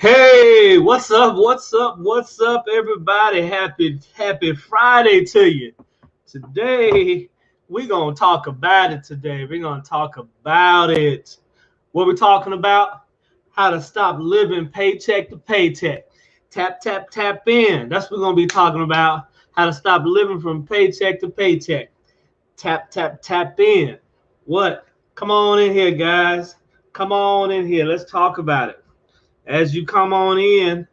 Hey, what's up? What's up? What's up, everybody? Happy Friday to you. Today, we're gonna talk about it today. We're gonna talk about it. What we're talking about? How to stop living paycheck to paycheck. Tap, tap, tap in. That's what we're gonna be talking about. How to stop living from paycheck to paycheck. Tap, tap, tap in. What? Come on in here, guys. Come on in here. Let's talk about it. As you come on in,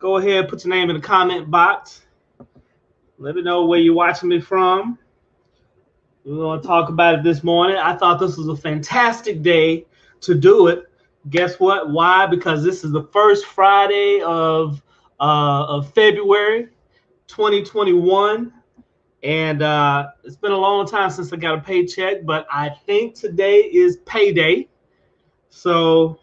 go ahead, put your name in the comment box. Let me know where you're watching me from. We're going to talk about it this morning. I thought this was a fantastic day to do it. Guess what? Why? Because this is the first Friday of February 2021. And it's been a long time since I got a paycheck, but I think today is payday. So,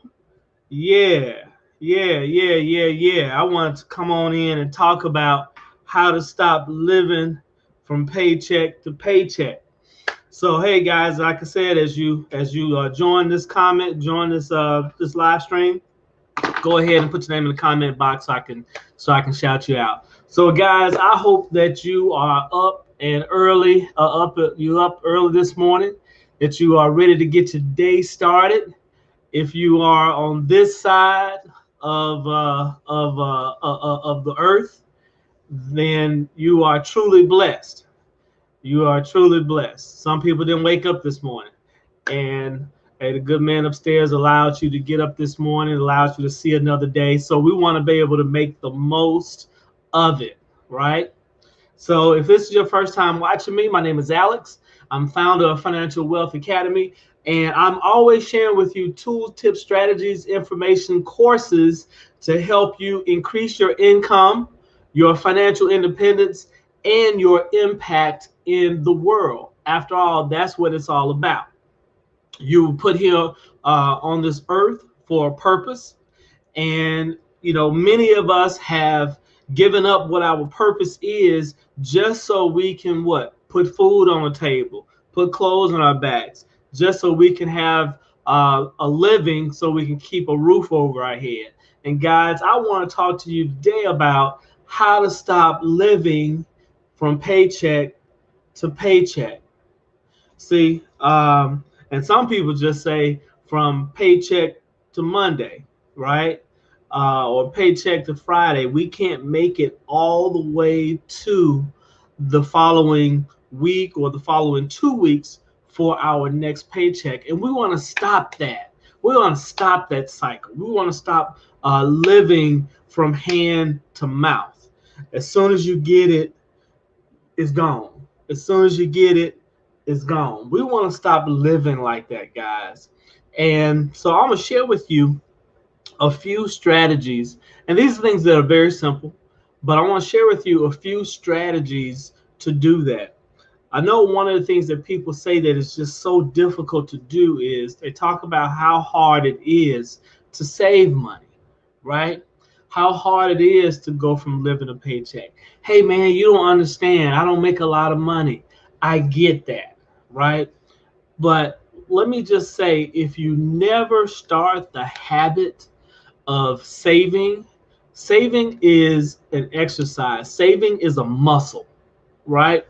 yeah. I wanted to come on in and talk about how to stop living from paycheck to paycheck. So, hey guys, like I said, as you join this this live stream, go ahead and put your name in the comment box so I can shout you out. So, guys, I hope that you are up and early, you up early this morning, that you are ready to get your day started. If you are on this side of the earth, then you are truly blessed. You are truly blessed. Some people didn't wake up this morning, and hey, the good man upstairs allowed you to get up this morning, allowed you to see another day. So we want to be able to make the most of it, right? So if this is your first time watching me, my name is Alex. I'm founder of Financial Wealth Academy, and I'm always sharing with you tools, tips, strategies, information, courses to help you increase your income, your financial independence, and your impact in the world. After all, that's what it's all about. You were put here on this earth for a purpose, and many of us have given up what our purpose is just so we can put food on the table, put clothes on our backs, just so we can have a living, so we can keep a roof over our head. And guys, I want to talk to you today about how to stop living from paycheck to paycheck. See, and some people just say from paycheck to Monday, right? Or paycheck to Friday. We can't make it all the way to the following week or the following 2 weeks for our next paycheck. And we want to stop that. We want to stop that cycle. We want to stop living from hand to mouth. As soon as you get it, it's gone. As soon as you get it, it's gone. We want to stop living like that, guys. And so I'm going to share with you a few strategies. And these are things that are very simple, but I want to share with you a few strategies to do that. I know one of the things that people say that is just so difficult to do is they talk about how hard it is to save money, right? How hard it is to go from living a paycheck. Hey man, you don't understand. I don't make a lot of money. I get that, right? But let me just say, if you never start the habit of saving is an exercise. Saving is a muscle, right?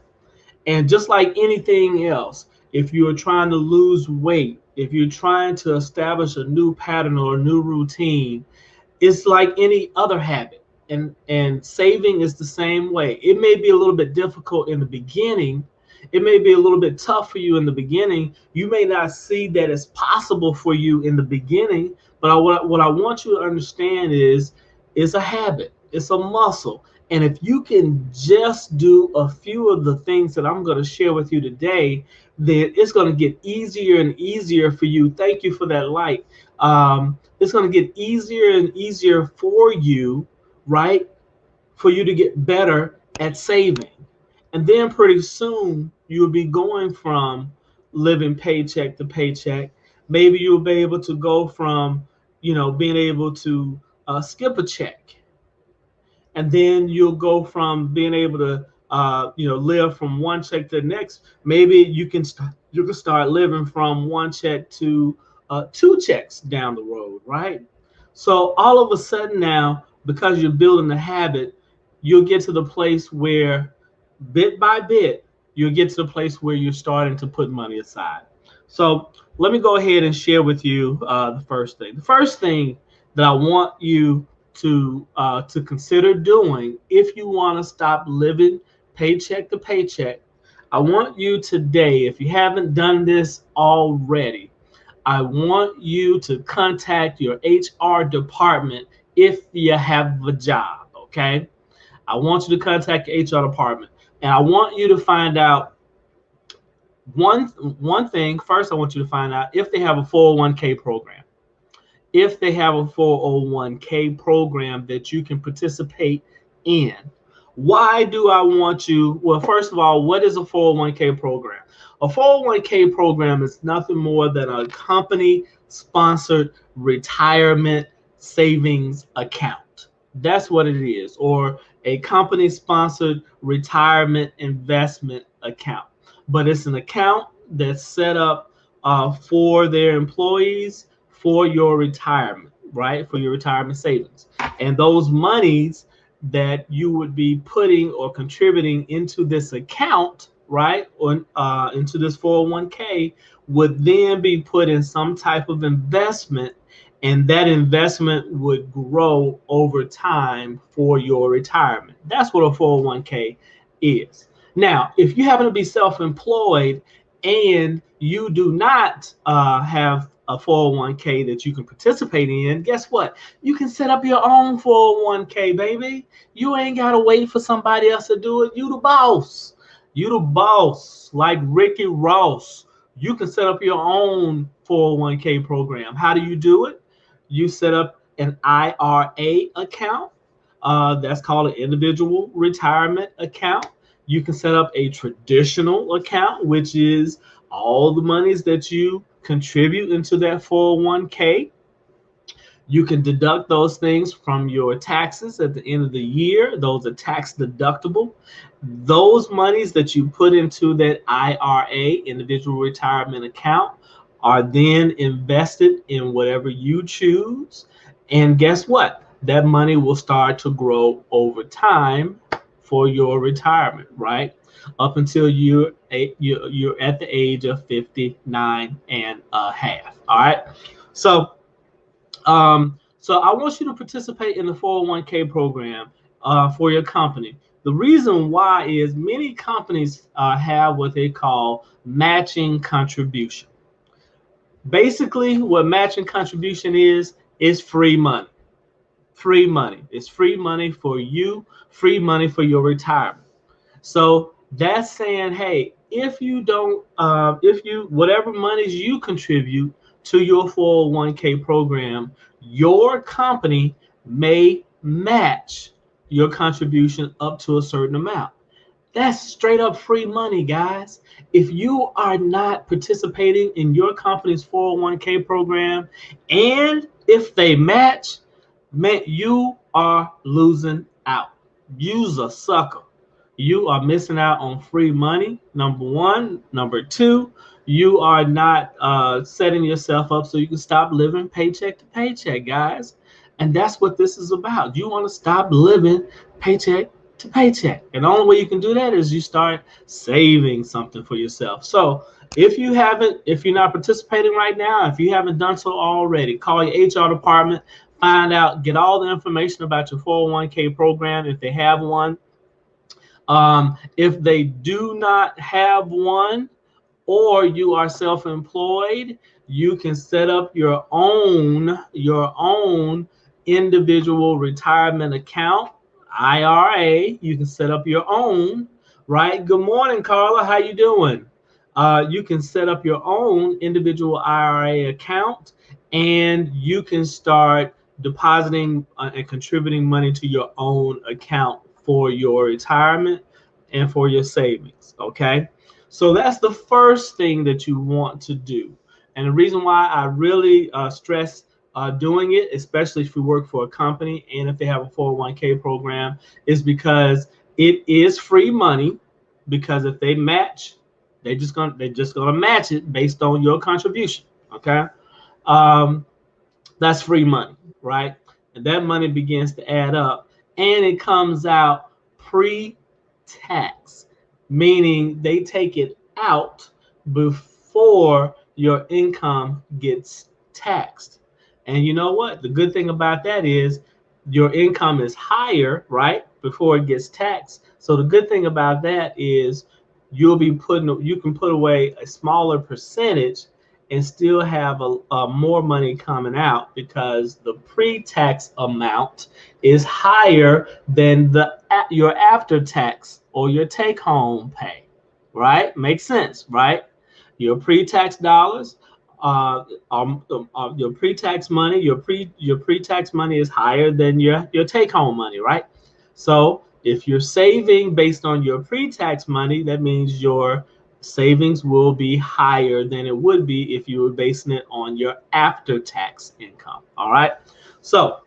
And just like anything else, if you're trying to lose weight, if you're trying to establish a new pattern or a new routine, it's like any other habit. And saving is the same way. It may be a little bit difficult in the beginning. It may be a little bit tough for you in the beginning. You may not see that it's possible for you in the beginning, but what I want you to understand is it's a habit. It's a muscle. And if you can just do a few of the things that I'm going to share with you today, then it's going to get easier and easier for you. Thank you for that light. It's going to get easier and easier for you, right? For you to get better at saving. And then pretty soon you'll be going from living paycheck to paycheck. Maybe you'll be able to go from, being able to skip a check. And then you'll go from being able to, live from one check to the next. Maybe you can start living from one check to 2 checks down the road, right? So all of a sudden now, because you're building the habit, you'll get to the place where bit by bit, you'll get to the place where you're starting to put money aside. So let me go ahead and share with you the first thing. The first thing that I want you to consider doing if you want to stop living paycheck to paycheck, I want you today, if you haven't done this already, I want you to contact your HR department if you have a job, okay? I want you to contact your HR department, and I want you to find out one thing. First, I want you to find out if they have a 401k program. If they have a 401k program that you can participate in. Why do I want you? Well, first of all, what is a 401k program? A 401k program is nothing more than a company sponsored retirement savings account. That's what it is, or a company sponsored retirement investment account. But it's an account that's set up for their employees for your retirement, right? For your retirement savings. And those monies that you would be putting or contributing into this account, right, or into this 401k would then be put in some type of investment, and that investment would grow over time for your retirement. That's what a 401k is. Now, if you happen to be self-employed and you do not have a 401k that you can participate in, guess what? You can set up your own 401k, baby. You ain't got to wait for somebody else to do it. You the boss. You the boss, like Ricky Ross. You can set up your own 401k program. How do you do it? You set up an IRA account. That's called an individual retirement account. You can set up a traditional account, which is all the monies that you contribute into that 401k. You can deduct those things from your taxes at the end of the year. Those are tax deductible. Those monies that you put into that IRA, individual retirement account, are then invested in whatever you choose. And guess what? That money will start to grow over time for your retirement, right? Up until you're at the age of 59 and a half. All right. So so I want you to participate in the 401k program for your company. The reason why is many companies have what they call matching contribution. Basically, what matching contribution is free money. Free money. It's free money for you, free money for your retirement. So that's saying, hey, if you don't, whatever monies you contribute to your 401k program, your company may match your contribution up to a certain amount. That's straight up free money, guys. If you are not participating in your company's 401k program, and if they match, man, you are losing out. You's a sucker. You are missing out on free money, number one. Number two, you are not setting yourself up so you can stop living paycheck to paycheck, guys. And that's what this is about. You want to stop living paycheck to paycheck. And the only way you can do that is you start saving something for yourself. So if you're not participating right now, if you haven't done so already, call your HR department, find out, get all the information about your 401k program if they have one. If they do not have one, or you are self-employed, you can set up your own individual retirement account, IRA. You can set up your own, right? Good morning, Carla. How you doing? You can set up your own individual IRA account, and you can start depositing and contributing money to your own account for your retirement and for your savings. Okay. So that's the first thing that you want to do. And the reason why I really stress doing it, especially if you work for a company and if they have a 401k program, is because it is free money. Because if they match, they're just gonna match it based on your contribution. Okay, that's free money. right? And that money begins to add up, and it comes out pre-tax, meaning they take it out before your income gets taxed. And you know what? The good thing about that is your income is higher, right? Before it gets taxed. So the good thing about that is you can put away a smaller percentage and still have a more money coming out because the pre-tax amount is higher than your after-tax or your take-home pay, right? Makes sense, right? Your pre-tax dollars, your pre-tax money, your pre-tax money is higher than your take-home money, right? So if you're saving based on your pre-tax money, that means your savings will be higher than it would be if you were basing it on your after-tax income. All right. So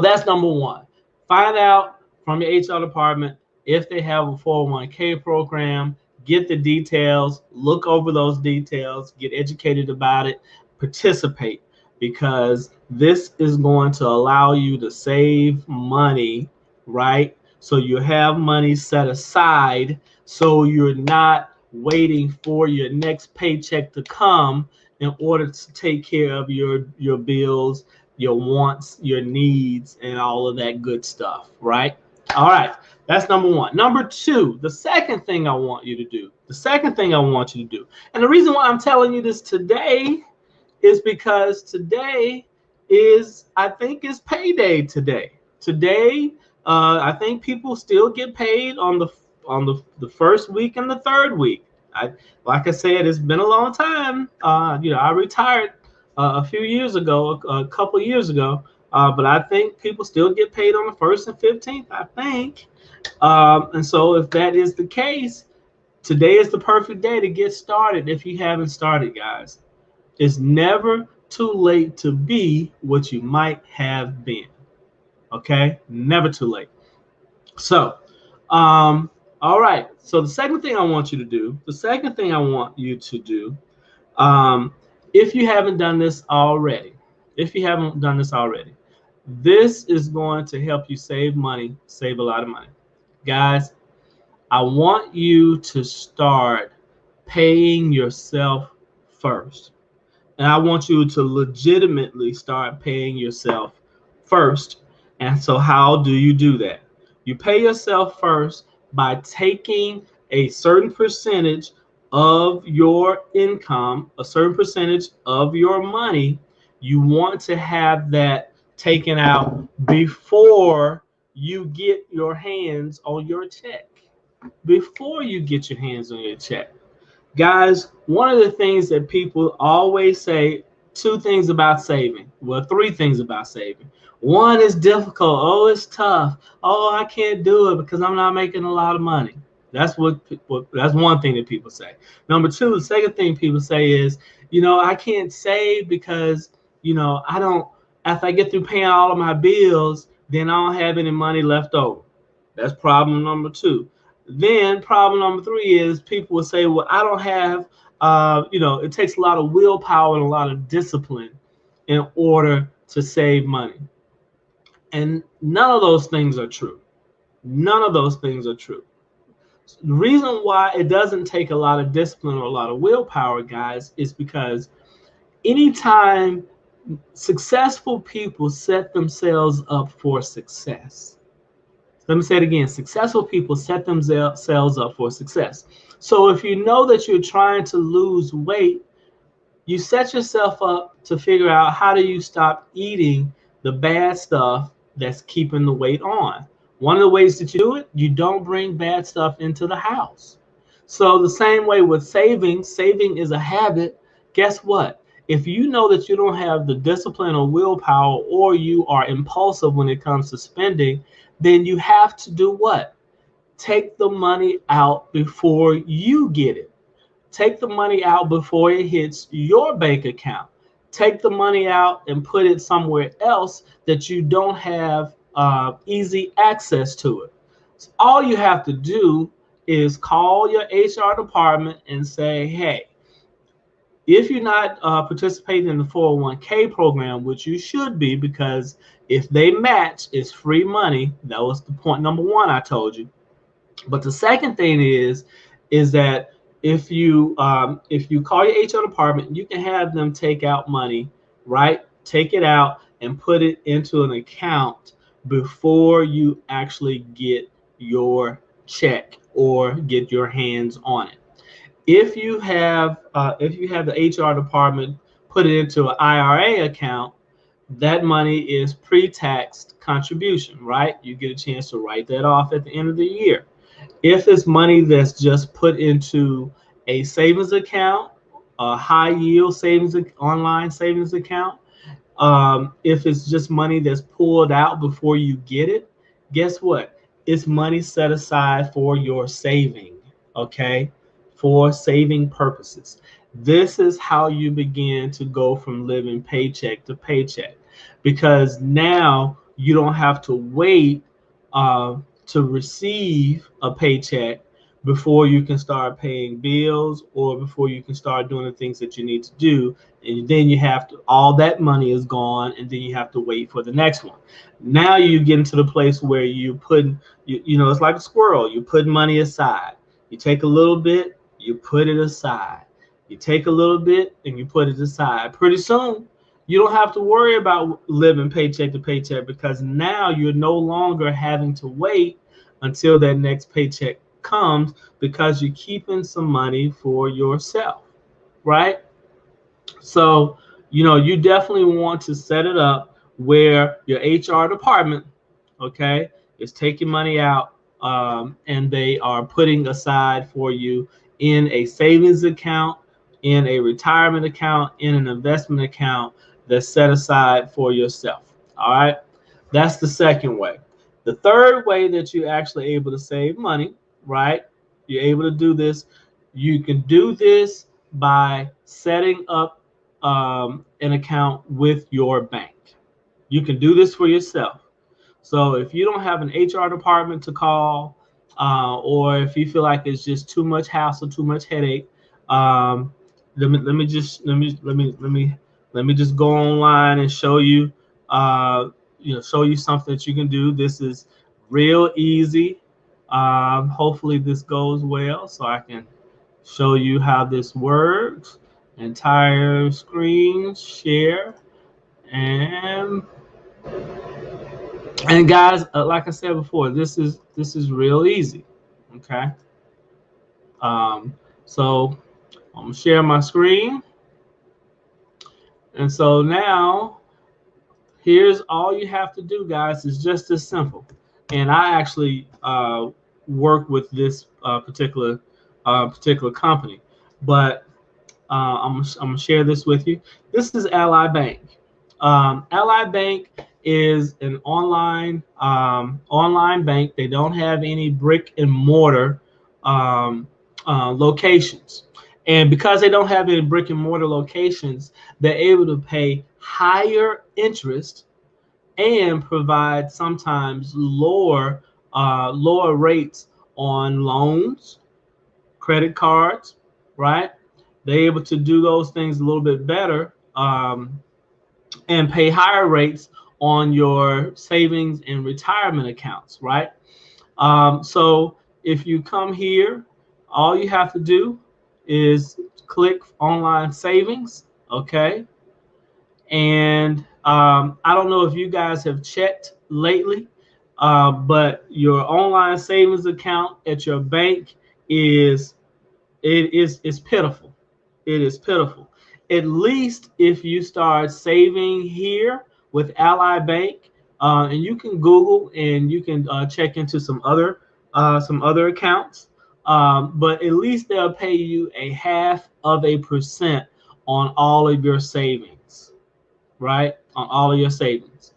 that's number one. Find out from your HR department if they have a 401k program. Get the details, look over those details, get educated about it, participate, because this is going to allow you to save money, right? So you have money set aside so you're not waiting for your next paycheck to come in order to take care of your bills, your wants, your needs, and all of that good stuff, right? All right, that's number one. Number two, the second thing I want you to do, and the reason why I'm telling you this today is because today I think, is payday today. Today, I think people still get paid on the first week and the third week. Like I said, it's been a long time. I retired a few years ago, a couple years ago, but I think people still get paid on the 1st and 15th, I think. And so if that is the case, today is the perfect day to get started if you haven't started, guys. It's never too late to be what you might have been. Okay? Never too late. So, all right. So the second thing I want you to do, if you haven't done this already, this is going to help you save money, save a lot of money. Guys, I want you to start paying yourself first. And I want you to legitimately start paying yourself first. And so how do you do that? You pay yourself first by taking a certain percentage of your income, a certain percentage of your money. You want to have that taken out before you get your hands on your check. Before you get your hands on your check. Guys, one of the things that people always say, two things about saving. Well, three things about saving. One is difficult. Oh, it's tough. Oh, I can't do it because I'm not making a lot of money. That's one thing that people say. Number two, the second thing people say is, I can't save because, I don't, after I get through paying all of my bills, then I don't have any money left over. That's problem number two. Then problem number three is people will say, well, I don't have, it takes a lot of willpower and a lot of discipline in order to save money. And none of those things are true. None of those things are true. The reason why it doesn't take a lot of discipline or a lot of willpower, guys, is because anytime successful people set themselves up for success. Let me say it again. Successful people set themselves up for success. So if you know that you're trying to lose weight, you set yourself up to figure out how do you stop eating the bad stuff that's keeping the weight on. One of the ways that you do it, you don't bring bad stuff into the house. So the same way with saving is a habit. Guess what? If you know that you don't have the discipline or willpower, or you are impulsive when it comes to spending, then you have to do what? Take the money out before you get it. Take the money out before it hits your bank account. Take the money out and put it somewhere else that you don't have easy access to it. So all you have to do is call your HR department and say, hey, If you're not participating in the 401k program, which you should be, because if they match, it's free money. That was the point number one I told you. But the second thing is that if you call your HR department, you can have them take out money, right? Take it out and put it into an account before you actually get your check or get your hands on it. If you have the HR department put it into an IRA account, that money is pre-taxed contribution, right? You get a chance to write that off at the end of the year. If it's money that's just put into a savings account, a high yield savings online savings account, if it's just money that's pulled out before you get it, guess what? It's money set aside for your saving, okay? For saving purposes. This is how you begin to go from living paycheck to paycheck, because now you don't have to wait to receive a paycheck before you can start paying bills or before you can start doing the things that you need to do. And then you have to, all that money is gone, and then you have to wait for the next one. Now you get into the place where you put, you know, it's like a squirrel. You put money aside. You take a little bit, you put it aside. You take a little bit and you put it aside. Pretty soon, you don't have to worry about living paycheck to paycheck, because now you're no longer having to wait until that next paycheck comes, because you're keeping some money for yourself, right? So, you know, you definitely want to set it up where your HR department, okay, is taking money out, and they are putting aside for you in a savings account, in a retirement account, in an investment account that's set aside for yourself. All right. That's the second way. The third way that you're actually able to save money, right? You're able to do this. You can do this by setting up an account with your bank. You can do this for yourself. So if you don't have an HR department to call, or if you feel like it's just too much hassle, too much headache, let me just go online and show you, show you something that you can do. This is real easy. Hopefully this goes well, so I can show you how this works. Entire screen share, and guys, like I said before, this is real easy. Okay. Um, so I'm gonna share my screen, and so now here's all you have to do, guys. It's just as simple. And I actually work with this particular company, but I'm gonna share this with you. This is Ally Bank. Ally Bank is an online bank. They don't have any brick and mortar locations, and because they don't have any brick and mortar locations, they're able to pay higher interest and provide sometimes lower rates on loans, credit cards, right? They're able to do those things a little bit better, and pay higher rates on your savings and retirement accounts, right? So if you come here, all you have to do is click online savings, okay? And I don't know if you guys have checked lately, but your online savings account at your bank is pitiful. It is pitiful. At least if you start saving here with Ally Bank, and you can Google and you can check into some other accounts, but at least they'll pay you a 0.5% on all of your savings, right? On all of your savings.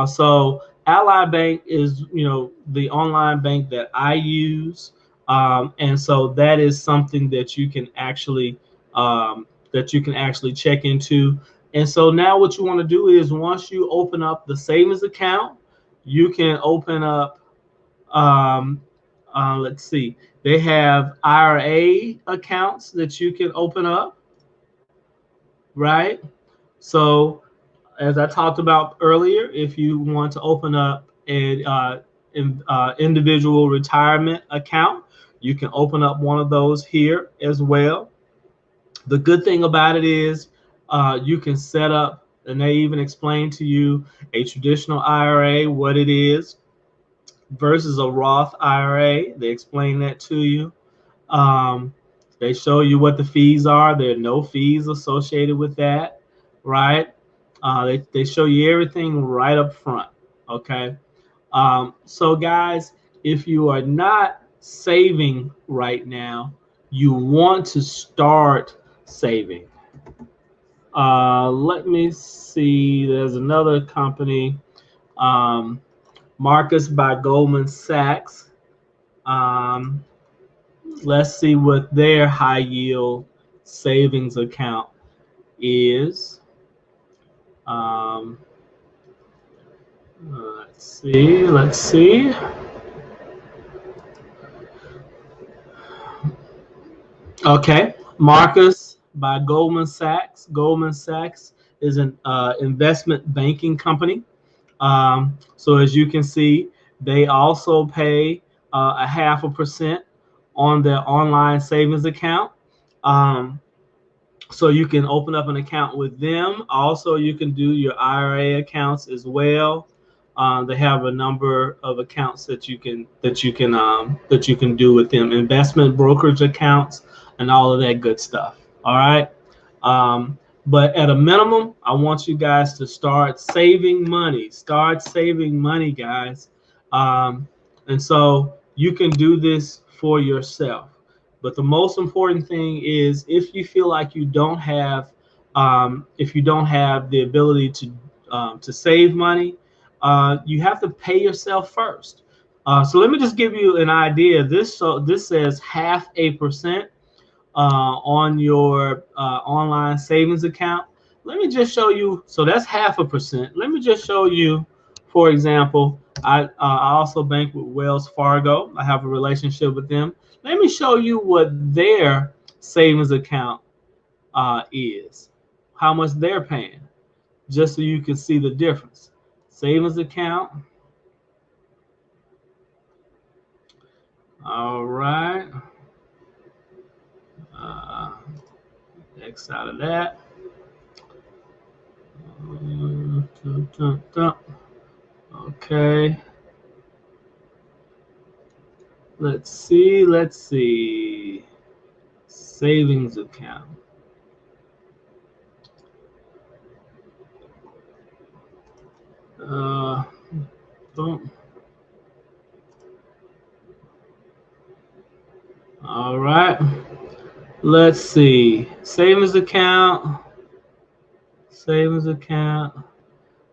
So Ally Bank is, the online bank that I use, and so that is something that you can actually check into. And so now what you want to do is, once you open up the savings account, you can open up. Let's see, they have IRA accounts that you can open up. right? So as I talked about earlier, if you want to open up an individual retirement account, you can open up one of those here as well. The good thing about it is you can set up, and they even explain to you a traditional IRA, what it is versus a Roth IRA. They explain that to you. Um, they show you what the fees are. There are no fees associated with that, right? They show you everything right up front, okay? So guys, if you are not saving right now, you want to start saving. Let me see. There's another company, um, Marcus by Goldman Sachs. Um, let's see what their high yield savings account is. Um, let's see. Let's see. Okay, Marcus by Goldman Sachs. Goldman Sachs is an investment banking company. So as you can see, they also pay a 0.5% on their online savings account. Um, so you can open up an account with them. Also, you can do your IRA accounts as well. They have a number of accounts that you can do with them, investment brokerage accounts, and all of that good stuff. All right. Um, but at a minimum, I want you guys to start saving money. Start saving money, guys. And so you can do this for yourself. But the most important thing is if you don't have the ability to save money, you have to pay yourself first. So let me just give you an idea. This says 0.5% on your online savings account. Let me just show you. So that's 0.5%. Let me just show you. For example, I also bank with Wells Fargo. I have a relationship with them. Let me show you what their savings account is, how much they're paying, just so you can see the difference. Savings account. All right. X out of that. Okay. Let's see. Let's see. Savings account. Boom. All right. Let's see. Savings account. Savings account.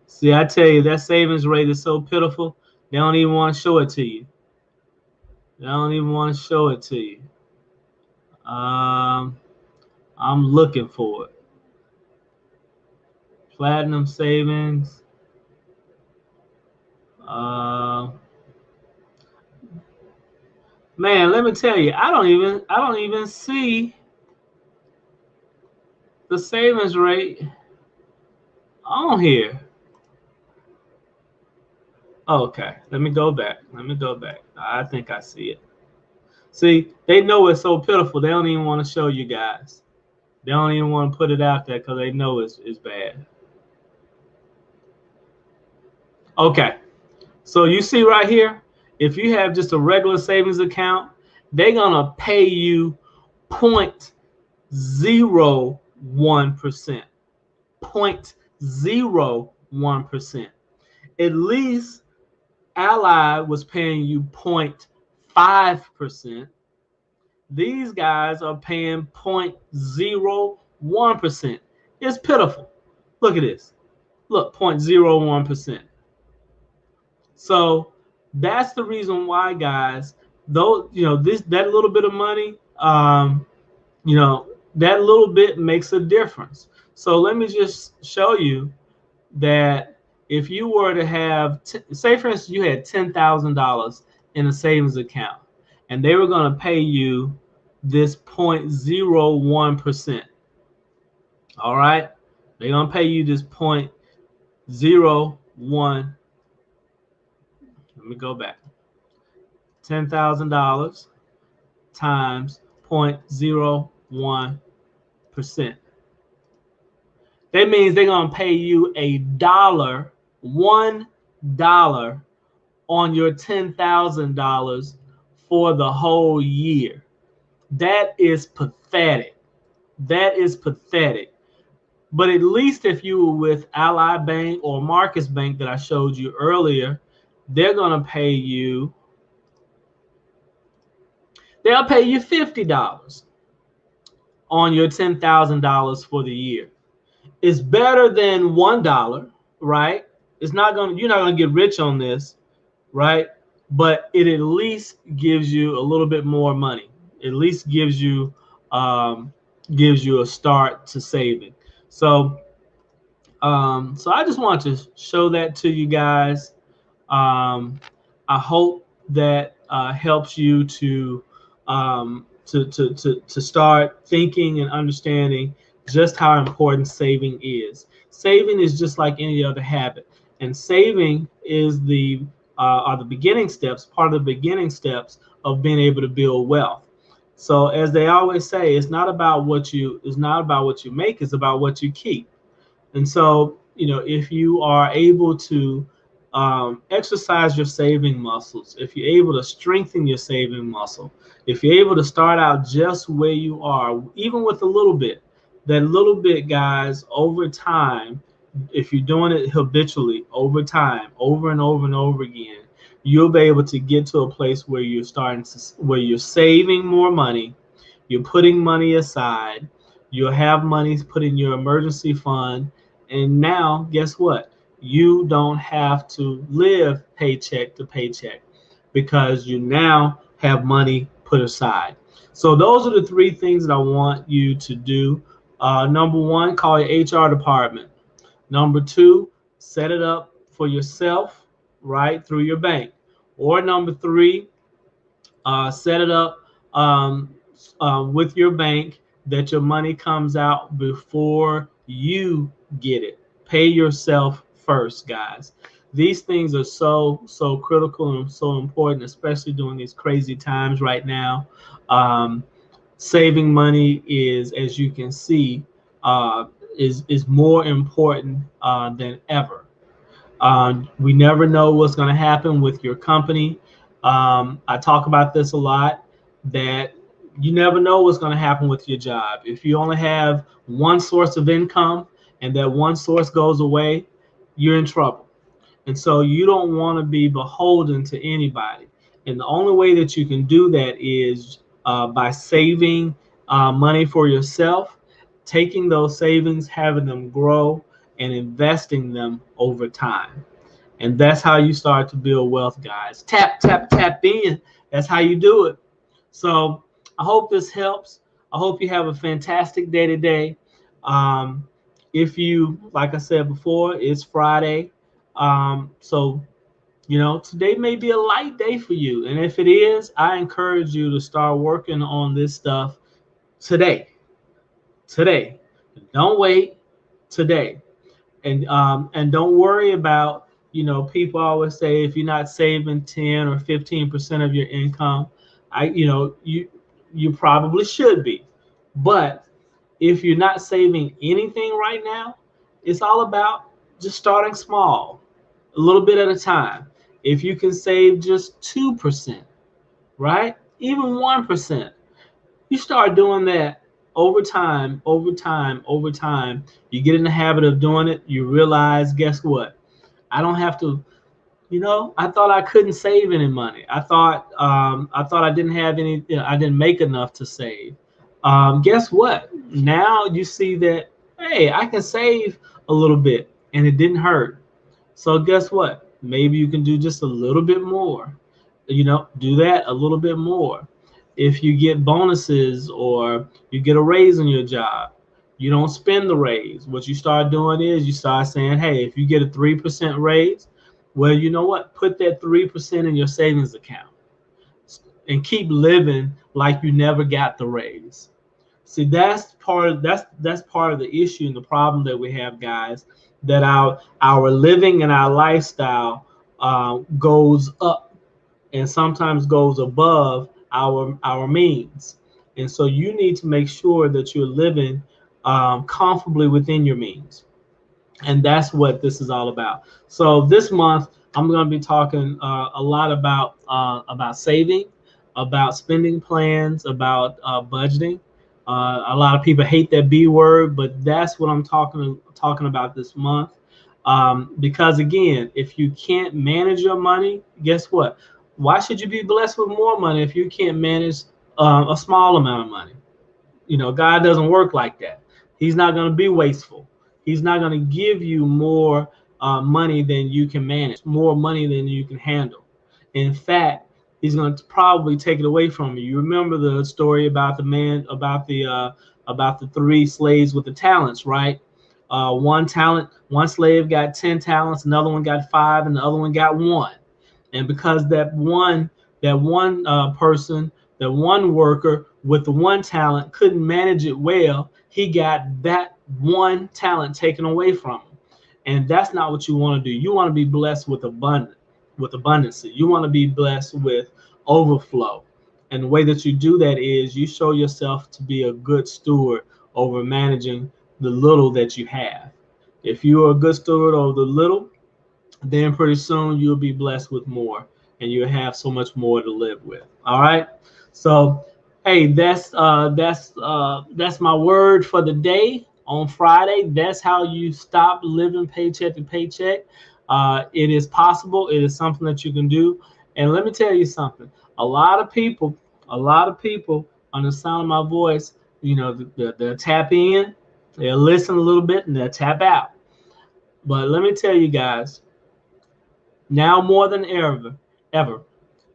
See, I tell you, that savings rate is so pitiful. They don't even want to show it to you. They don't even want to show it to you. I'm looking for it. Platinum savings. Man, let me tell you, I don't even see the savings rate on here. Okay, let me go back. Let me go back. I think I see it. See, they know it's so pitiful. They don't even want to show you guys. They don't even want to put it out there because they know it's bad. Okay, so you see right here, if you have just a regular savings account, they're gonna pay you 0.01%. 0.01%. At least Ally was paying you 0.5%. These guys are paying 0.01%. It's pitiful. Look at this. Look, 0.01%. So that's the reason why, guys, though, that little bit of money, that little bit makes a difference. So let me just show you that if you were to have, say for instance, you had $10,000 in a savings account, and they were going to pay you this 0.01%. All right. They're gonna pay you this 0.01. Let me go back. $10,000 times 0.01%. That means they're gonna pay you $1 on your $10,000 for the whole year. That is pathetic. That is pathetic. But at least if you were with Ally Bank or Marcus Bank that I showed you earlier, they'll pay you $50 on your $10,000 for the year. It's better than $1, right? You're not gonna get rich on this, right? But it at least gives you a little bit more money. At least gives you a start to saving. So I just want to show that to you guys. I hope that helps you to start thinking and understanding just how important saving is. Saving is just like any other habit, and saving is are the beginning steps, part of the beginning steps of being able to build wealth. So as they always say, it's not about what you make, it's about what you keep. And so, if you are able to exercise your saving muscles, if you're able to strengthen your saving muscle, if you're able to start out just where you are, even with a little bit, that little bit, guys, over time, if you're doing it habitually, over time, over and over and over again, you'll be able to get to a place where you're saving more money, you're putting money aside, you'll have money put in your emergency fund, and now guess what? You don't have to live paycheck to paycheck because you now have money put aside. So those are the three things that I want you to do. Number one, call your HR department. Number two, set it up for yourself, right, through your bank. Or number three, set it up with your bank that your money comes out before you get it. Pay yourself first, guys. These things are so critical and so important, especially during these crazy times right now. Saving money is, as you can see, is more important than ever. We never know what's going to happen with your company. I talk about this a lot, that you never know what's going to happen with your job. If you only have one source of income and that one source goes away, you're in trouble. And so you don't want to be beholden to anybody. And the only way that you can do that is by saving money for yourself, taking those savings, having them grow, and investing them over time. And that's how you start to build wealth, guys. Tap, tap, tap in. That's how you do it. So I hope this helps. I hope you have a fantastic day today. If you, like I said before, it's Friday. So, today may be a light day for you. And if it is, I encourage you to start working on this stuff today. Today. Don't wait. Today. And don't worry about, people always say if you're not saving 10 or 15% of your income, you probably should be. But if you're not saving anything right now, it's all about just starting small, a little bit at a time. If you can save just 2%, right? Even 1%, you start doing that over time, you get in the habit of doing it, you realize, guess what? I don't have to, I thought I couldn't save any money. I thought I didn't have any, I didn't make enough to save. Guess what? Now you see that, hey, I can save a little bit and it didn't hurt. So guess what? Maybe you can do just a little bit more. Do that a little bit more. If you get bonuses or you get a raise in your job, you don't spend the raise. What you start doing is you start saying, hey, if you get a 3% raise, well, you know what? Put that 3% in your savings account and keep living like you never got the raise. See, that's part of the issue and the problem that we have, guys. That our living and our lifestyle goes up and sometimes goes above our means, and so you need to make sure that you're living comfortably within your means. And that's what this is all about. So this month, I'm going to be talking a lot about saving, about spending plans, about budgeting. A lot of people hate that B word, but that's what I'm talking about this month. Because again, if you can't manage your money, guess what? Why should you be blessed with more money if you can't manage a small amount of money? God doesn't work like that. He's not going to be wasteful. He's not going to give you more money than you can manage, more money than you can handle. In fact, he's going to probably take it away from you. You remember the story about the man, about the three slaves with the talents, right? One slave got 10 talents, another one got 5, and the other one got 1. And because that one person, that one worker with the one talent couldn't manage it well, he got that one talent taken away from him. And that's not what you want to do. You want to be blessed with abundance. You want to be blessed with overflow. And the way that you do that is you show yourself to be a good steward over managing the little that you have. If you are a good steward over the little, then pretty soon you'll be blessed with more, and you'll have so much more to live with. All right. So, hey, that's my word for the day on Friday. That's how you stop living paycheck to paycheck. It is possible. It is something that you can do. And let me tell you something. A lot of people on the sound of my voice, they'll tap in, they'll listen a little bit, and they'll tap out. But let me tell you guys, now more than ever,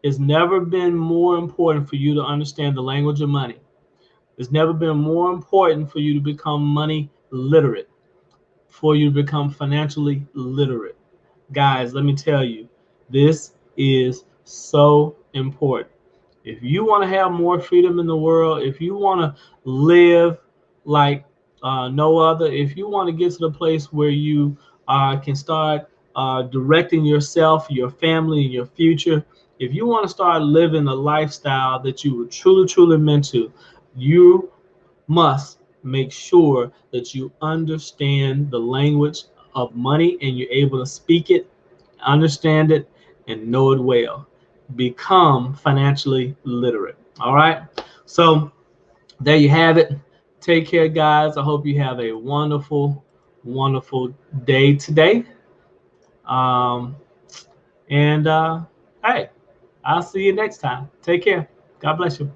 it's never been more important for you to understand the language of money. It's never been more important for you to become money literate, for you to become financially literate. Guys, let me tell you, this is so important. If you want to have more freedom in the world, if you want to live like no other, if you want to get to the place where you can start directing yourself, your family, and your future, if you want to start living a lifestyle that you were truly, truly meant to, you must make sure that you understand the language of money and you're able to speak it, understand it, and know it well. Become financially literate. All right. So there you have it. Take care, guys. I hope you have a wonderful, wonderful day today. Um, and hey, I'll see you next time. Take care. God bless you.